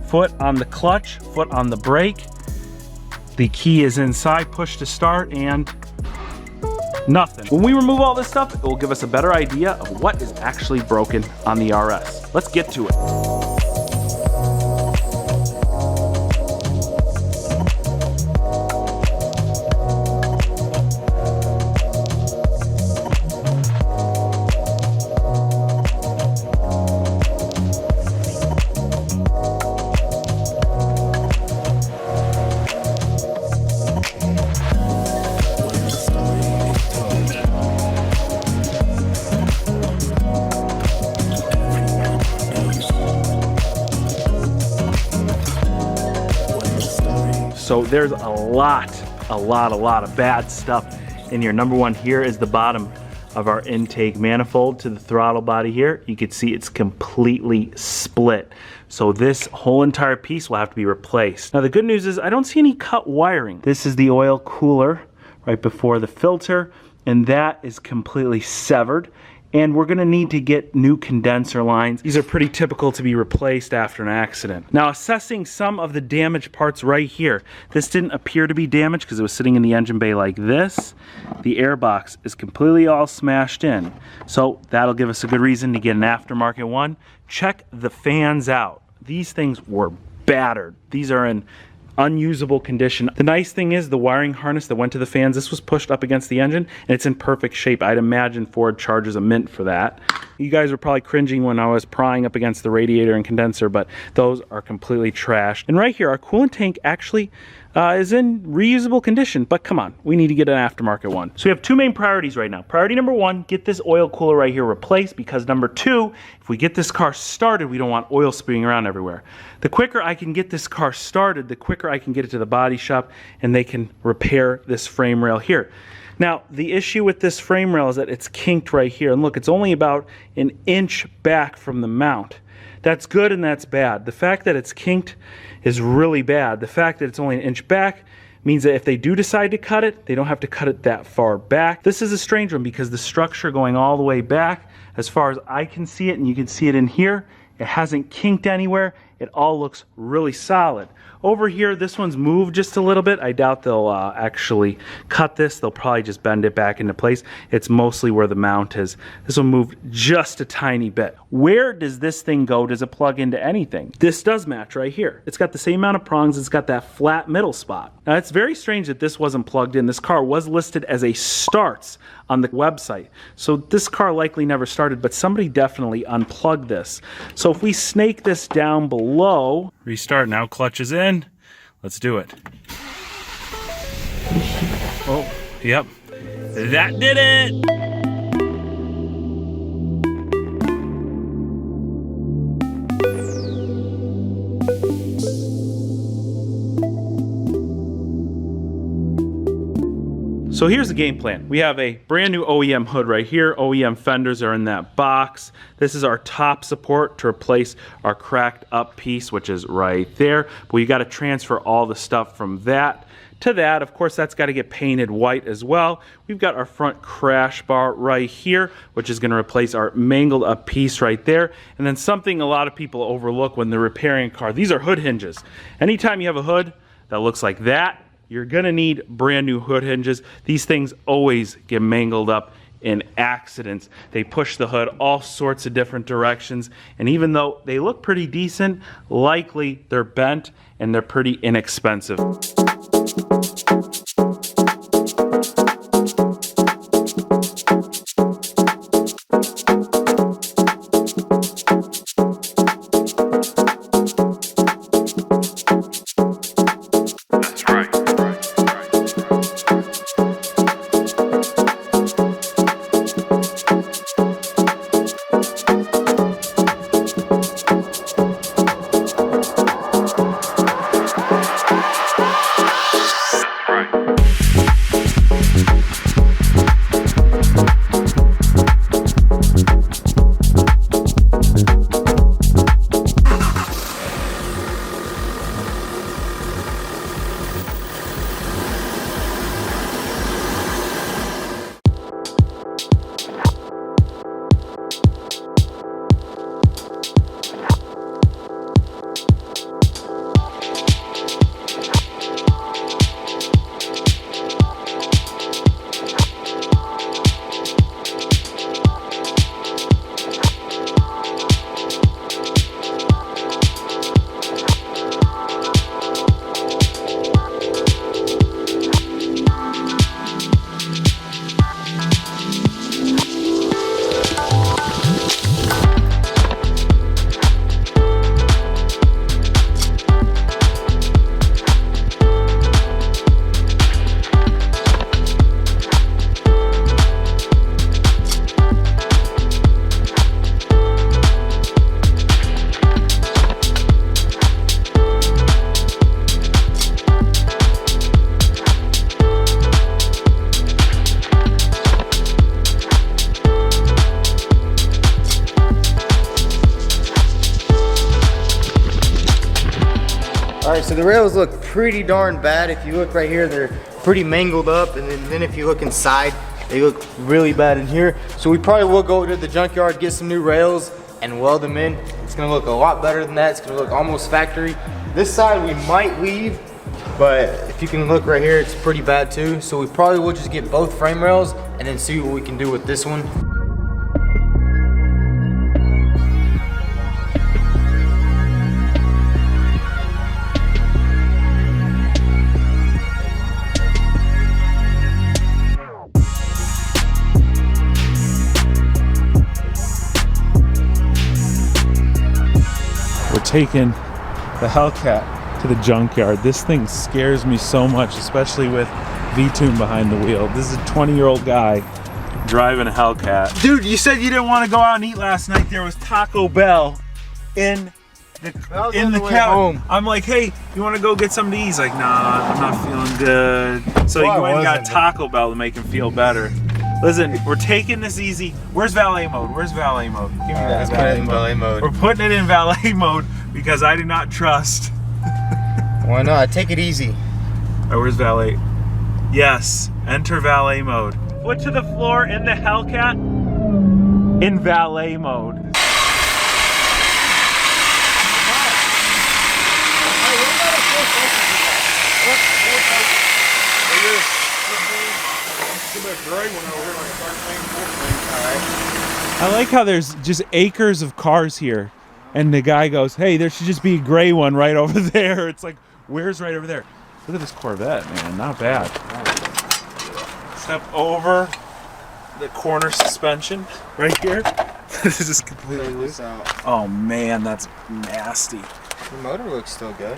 foot on the clutch, foot on the brake. The key is inside, push to start, and nothing. When we remove all this stuff, it will give us a better idea of what is actually broken on the RS. Let's get to it. So there's a lot of bad stuff in here. Number one, here is the bottom of our intake manifold to the throttle body here. You can see it's completely split. So this whole entire piece will have to be replaced. Now the good news is I don't see any cut wiring. This is the oil cooler right before the filter, and that is completely severed. And we're gonna need to get new condenser lines. These are pretty typical to be replaced after an accident. Now, assessing some of the damaged parts right here. This didn't appear to be damaged because it was sitting in the engine bay like this. The air box is completely all smashed in. So that'll give us a good reason to get an aftermarket one. Check the fans out. These things were battered. These are in unusable condition. The nice thing is the wiring harness that went to the fans, this was pushed up against the engine and it's in perfect shape. I'd imagine Ford charges a mint for that. You guys were probably cringing when I was prying up against the radiator and condenser, but those are completely trashed. And right here, our coolant tank actually is in reusable condition, but come on, we need to get an aftermarket one. So we have two main priorities right now. Priority number one, get this oil cooler right here replaced, because number two, if we get this car started, we don't want oil spewing around everywhere. The quicker I can get this car started, the quicker I can get it to the body shop and they can repair this frame rail here. Now, the issue with this frame rail is that it's kinked right here. And look, it's only about an inch back from the mount. That's good and that's bad. The fact that it's kinked is really bad. The fact that it's only an inch back means that if they do decide to cut it, they don't have to cut it that far back. This is a strange one because the structure going all the way back, as far as I can see it, and you can see it in here, it hasn't kinked anywhere. It all looks really solid. Over here, this one's moved just a little bit. I doubt they'll actually cut this. They'll probably just bend it back into place. It's mostly where the mount is. This one moved just a tiny bit. Where does this thing go? Does it plug into anything? This does match right here. It's got the same amount of prongs. It's got that flat middle spot. Now, it's very strange that this wasn't plugged in. This car was listed as a starts on the website. So this car likely never started, but somebody definitely unplugged this. So if we snake this down below, restart now, clutch is in. Let's do it. Oh, yep. That did it! So here's the game plan. We have a brand new OEM hood right here. OEM fenders are in that box. This is our top support to replace our cracked up piece, which is right there. But we got to transfer all the stuff from that to that. Of course, that's got to get painted white as well. We've got our front crash bar right here, which is going to replace our mangled up piece right there. And then something a lot of people overlook when they're repairing a car. These are hood hinges. Anytime you have a hood that looks like that, you're gonna need brand new hood hinges. These things always get mangled up in accidents. They push the hood all sorts of different directions, and even though they look pretty decent, likely they're bent and they're pretty inexpensive. Right. All right, so the rails look pretty darn bad. If you look right here, they're pretty mangled up, and then if you look inside, they look really bad in here. So we probably will go to the junkyard, get some new rails, and weld them in. It's gonna look a lot better than that. It's gonna look almost factory. This side we might leave, but if you can look right here, it's pretty bad too. So we probably will just get both frame rails and then see what we can do with this one. We're taking the Hellcat to the junkyard. This thing scares me so much, especially with vTuned behind the wheel. This is a 20-year-old guy driving a Hellcat. Dude, you said you didn't want to go out and eat last night. There was Taco Bell in the cabin. I'm like, hey, you want to go get something to eat? He's like, nah, I'm not feeling good. So he went and got Taco Bell to make him feel better. Listen, we're taking this easy. Where's valet mode? Where's valet mode? Give me that valet mode. We're putting it in valet mode because I do not trust. Why not? Take it easy. All right, where's valet? Yes, enter valet mode. Foot to the floor in the Hellcat in valet mode. I like how there's just acres of cars here, and the guy goes, hey, there should just be a gray one right over there. It's like, where's right over there? Look at this Corvette, man, not bad. Step over the corner suspension right here. This is completely loose. Oh man, that's nasty. The motor looks still good.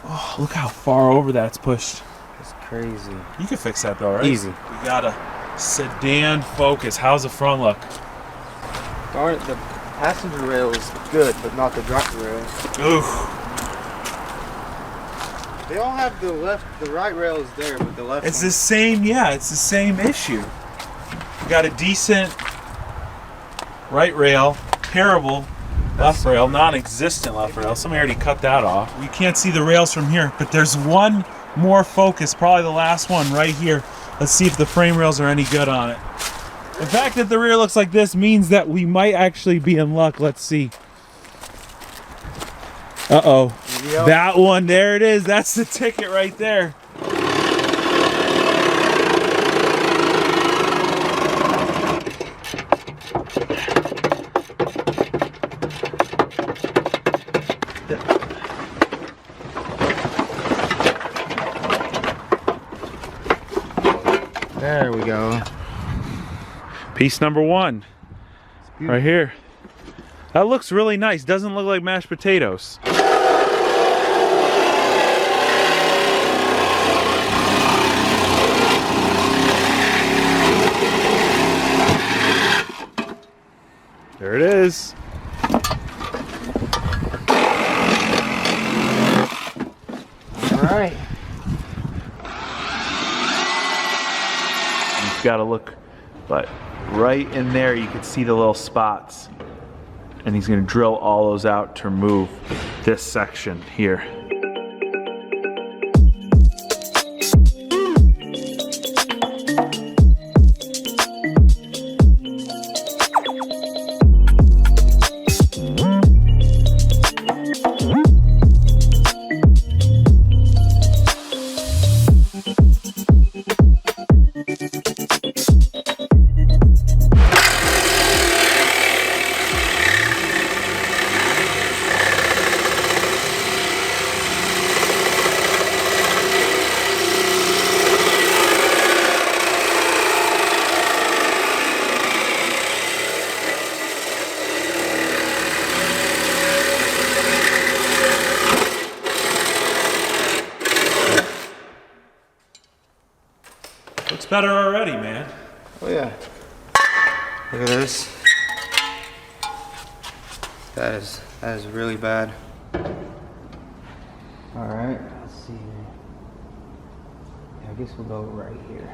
Oh, look how far over that's pushed. It's crazy. You can fix that though, right? Easy. We got a sedan Focus. How's the front look? Darn it, the passenger rail is good, but not the driver rail. Oof. They all have the right rail is there, but the left It's the same, yeah, it's the same issue. We got a decent right rail, terrible left rail, non-existent left rail. Somebody already cut that off. You can't see the rails from here, but there's one more Focus, probably the last one right here. Let's see if the frame rails are any good on it. The fact that the rear looks like this means that we might actually be in luck. Let's see. Uh-oh. Yep. That one, there it is. That's the ticket right there. There we go. Piece number one. Right here. That looks really nice. Doesn't look like mashed potatoes. There it is. All right. You've got to look, but right in there you can see the little spots. And he's going to drill all those out to remove this section here. Looks better already, man. Oh yeah. Look at this. That is really bad. All right, let's see here. Yeah, I guess we'll go right here.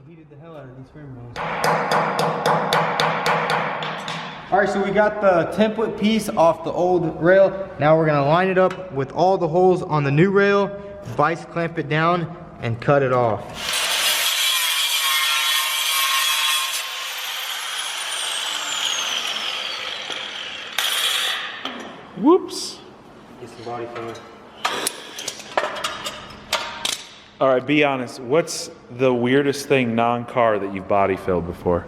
heated the hell out of these frame rails. Alright, so we got the template piece off the old rail. Now we're gonna line it up with all the holes on the new rail, vice clamp it down, and cut it off. Whoops. Get some body filler. All right, be honest. What's the weirdest thing non-car that you've body filled before?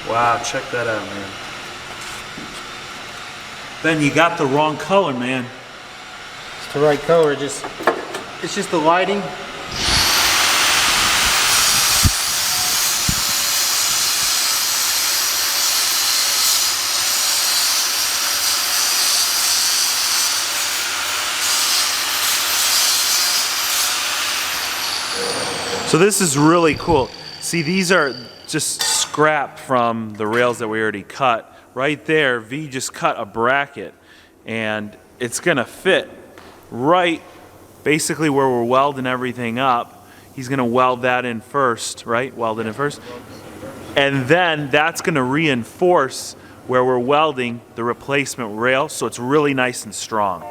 Wow, check that out, man. Ben, you got the wrong color, man. It's the right color, it's just the lighting. So this is really cool. See, these are just scrap from the rails that we already cut. Right there, V just cut a bracket, and it's gonna fit right basically where we're welding everything up. He's gonna weld that in first, right? Weld it in first. And then that's gonna reinforce where we're welding the replacement rail, so it's really nice and strong.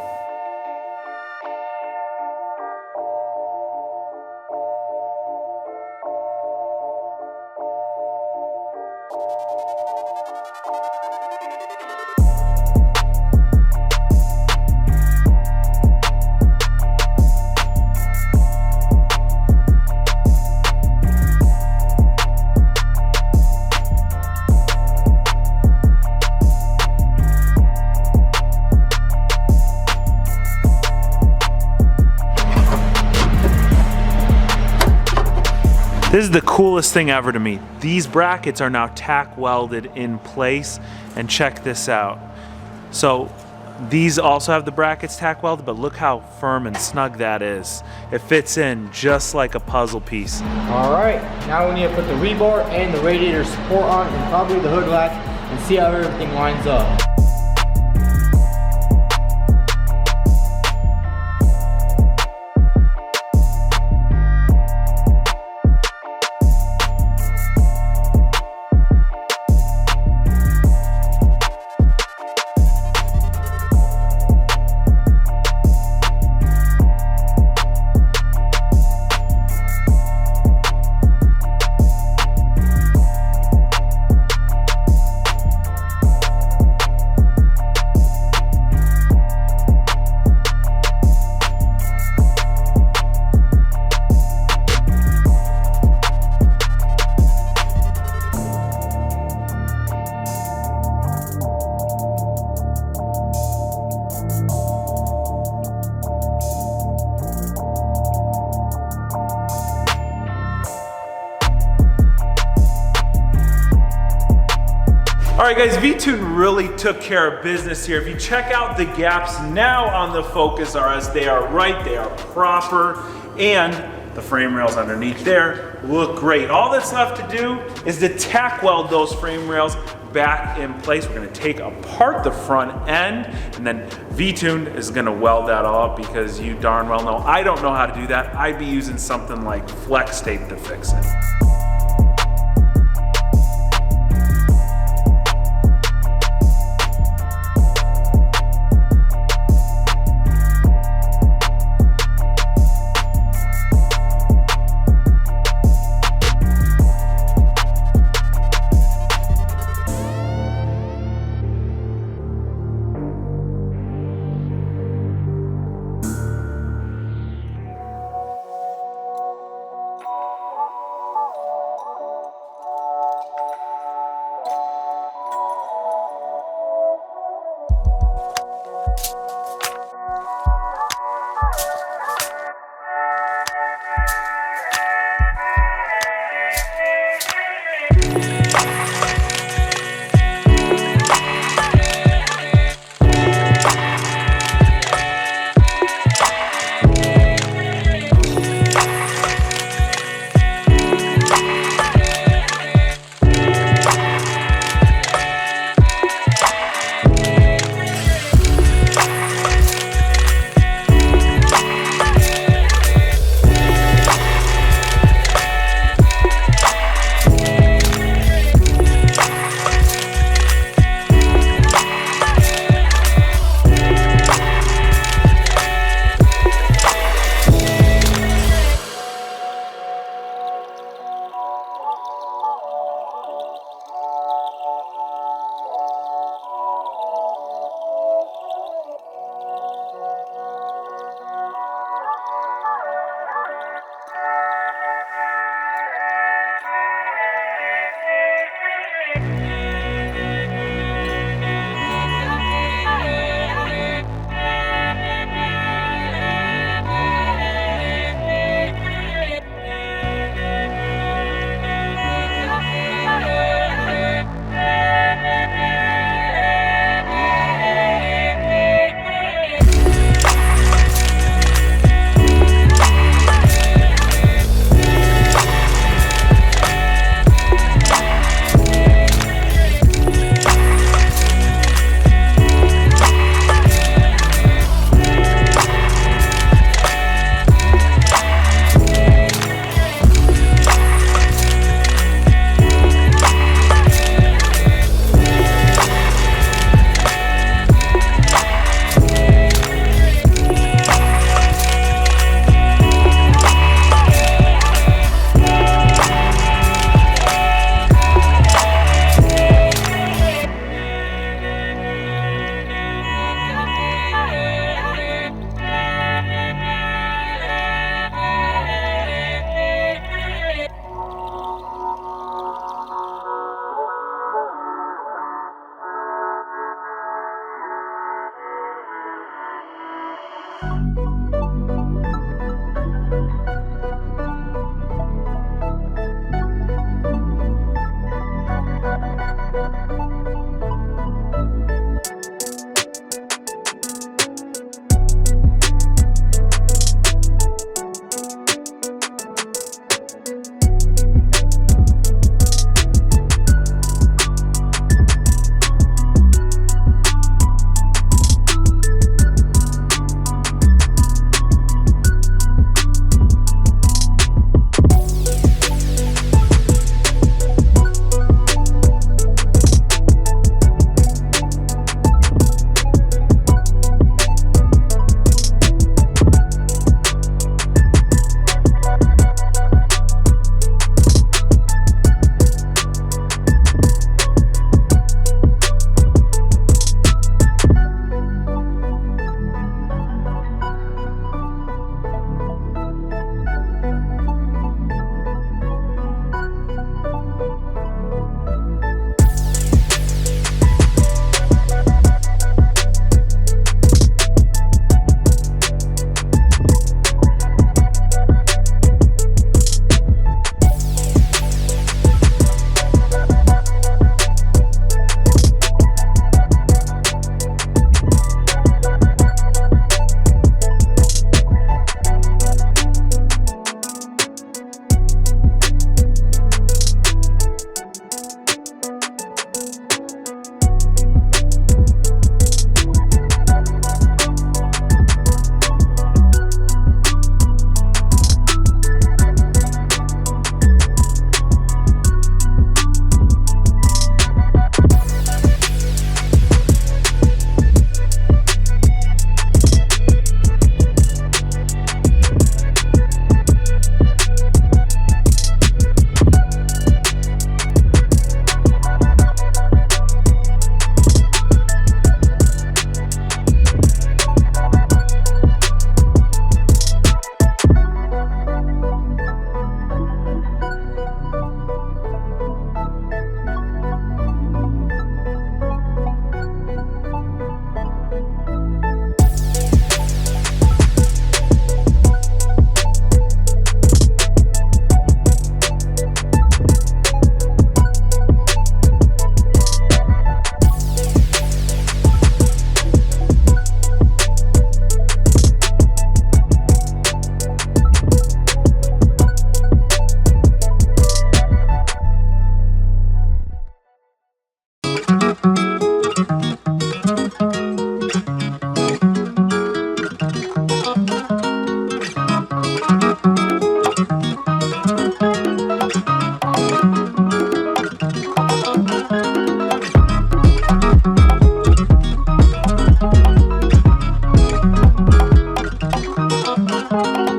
This is the coolest thing ever to me. These brackets are now tack welded in place, and check this out. So these also have the brackets tack welded, but look how firm and snug that is. It fits in just like a puzzle piece. All right, now we need to put the rebar and the radiator support on, and probably the hood latch, and see how everything lines up. All right guys, vTuned really took care of business here. If you check out the gaps now on the Focus RS, they are right, they are proper, and the frame rails underneath there look great. All that's left to do is to tack weld those frame rails back in place. We're gonna take apart the front end, and then vTuned is gonna weld that all up, because you darn well know I don't know how to do that. I'd be using something like flex tape to fix it. Bye.